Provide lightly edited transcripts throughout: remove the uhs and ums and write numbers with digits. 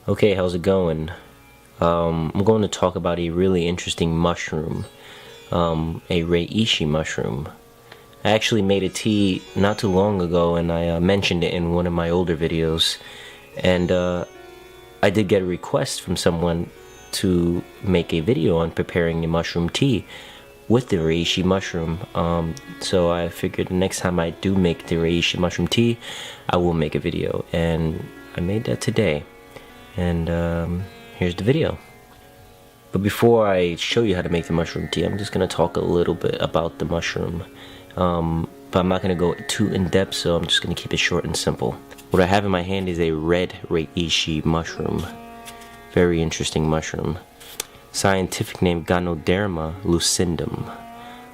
Okay, how's it going? I'm going to talk about a really interesting mushroom, a Reishi mushroom. I actually made a tea not too long ago, and I mentioned it in one of my older videos. And I did get a request from someone to make a video on preparing a mushroom tea with the Reishi mushroom. So I figured the next time I do make the Reishi mushroom tea, I will make a video, and I made that today. And here's the video. But before I show you how to make the mushroom tea, I'm just going to talk a little bit about the mushroom. But I'm not going to go too in-depth, so I'm just going to keep it short and simple. What I have in my hand is a red reishi mushroom. Very interesting mushroom. Scientific name Ganoderma lucidum.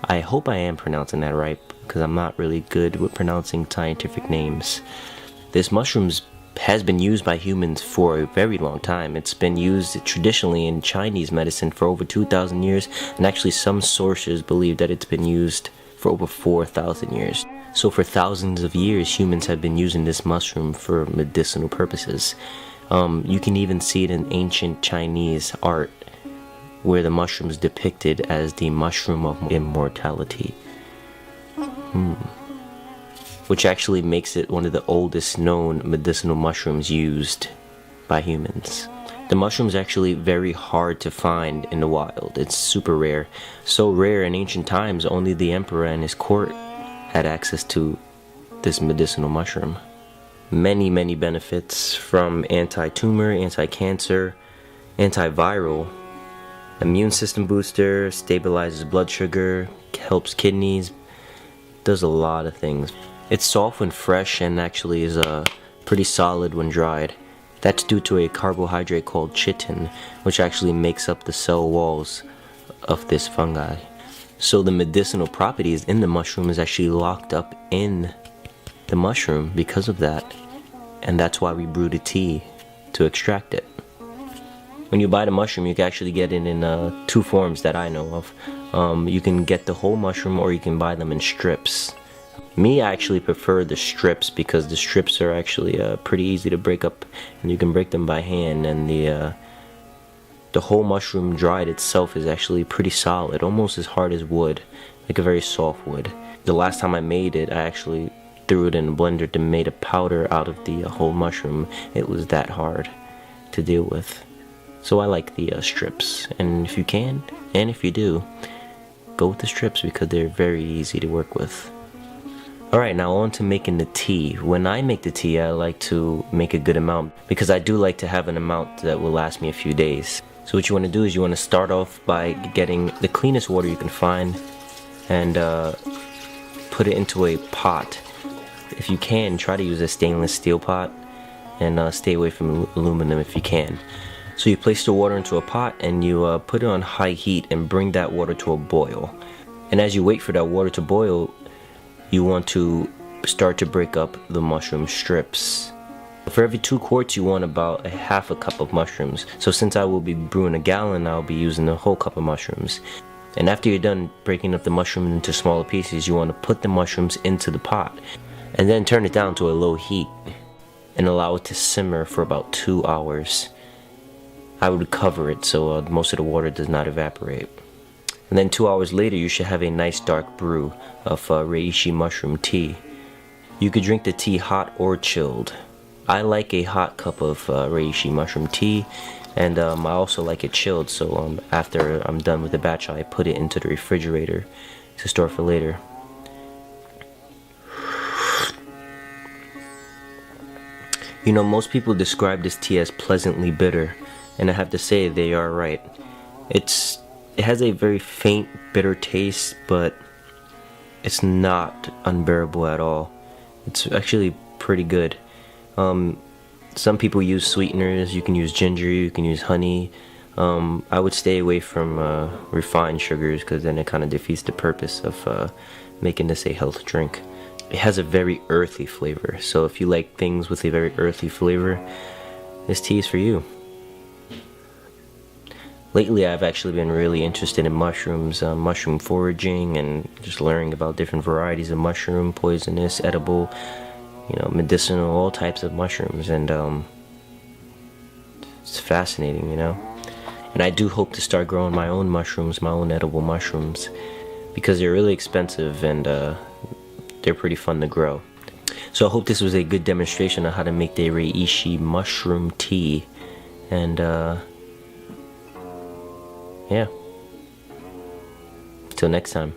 I hope I am pronouncing that right, because I'm not really good with pronouncing scientific names. This mushroom has been used by humans for a very long time. It's been used traditionally in Chinese medicine for over 2,000 years, and actually some sources believe that it's been used for over 4,000 years. So for thousands of years, humans have been using this mushroom for medicinal purposes. You can even see it in ancient Chinese art, where the mushroom is depicted as the mushroom of immortality. Which actually makes it one of the oldest known medicinal mushrooms used by humans. The mushroom is actually very hard to find in the wild. It's super rare. So rare in ancient times, only the emperor and his court had access to this medicinal mushroom. Many benefits, from anti-tumor, anti-cancer, antiviral, immune system booster, stabilizes blood sugar, helps kidneys, does a lot of things. It's soft when fresh and actually is pretty solid when dried. That's due to a carbohydrate called chitin, which actually makes up the cell walls of this fungi. So the medicinal properties in the mushroom is actually locked up in the mushroom because of that. And that's why we brew the tea, to extract it. When you buy the mushroom, you can actually get it in two forms that I know of. You can get the whole mushroom, or you can buy them in strips. Me, I actually prefer the strips because the strips are actually pretty easy to break up, and you can break them by hand, and the whole mushroom dried itself is actually pretty solid, almost as hard as wood, like a very soft wood. The last time I made it, I actually threw it in a blender and made a powder out of the whole mushroom. It was that hard to deal with. So I like the strips, and if you can, and if you do, go with the strips because they're very easy to work with. Alright, now on to making the tea. When I make the tea, I like to make a good amount because I do like to have an amount that will last me a few days. So what you want to do is you want to start off by getting the cleanest water you can find and put it into a pot. If you can, try to use a stainless steel pot and stay away from aluminum if you can. So you place the water into a pot and you put it on high heat and bring that water to a boil. And as you wait for that water to boil, you want to start to break up the mushroom strips. For every 2 quarts, you want about a half a cup of mushrooms. So since I will be brewing a gallon, I'll be using a whole cup of mushrooms. And after you're done breaking up the mushroom into smaller pieces, you want to put the mushrooms into the pot and then turn it down to a low heat and allow it to simmer for about 2 hours. I would cover it so most of the water does not evaporate. And then 2 hours later, you should have a nice dark brew of reishi mushroom tea. You could drink the tea hot or chilled. I like a hot cup of reishi mushroom tea, and I also like it chilled, so after I'm done with the batch, I put it into the refrigerator to store for later. You know, most people describe this tea as pleasantly bitter, and I have to say they are right. It has a very faint, bitter taste, but it's not unbearable at all. It's actually pretty good. Some people use sweeteners. You can use ginger, you can use honey. I would stay away from refined sugars because then it kind of defeats the purpose of making this a health drink. It has a very earthy flavor, so if you like things with a very earthy flavor, this tea is for you. Lately, I've actually been really interested in mushrooms, mushroom foraging, and just learning about different varieties of mushroom, poisonous, edible, medicinal, all types of mushrooms. And It's fascinating, you know. And I do hope to start growing my own mushrooms, my own edible mushrooms, because they're really expensive and they're pretty fun to grow. So I hope this was a good demonstration of how to make the Reishi mushroom tea. And yeah, till next time.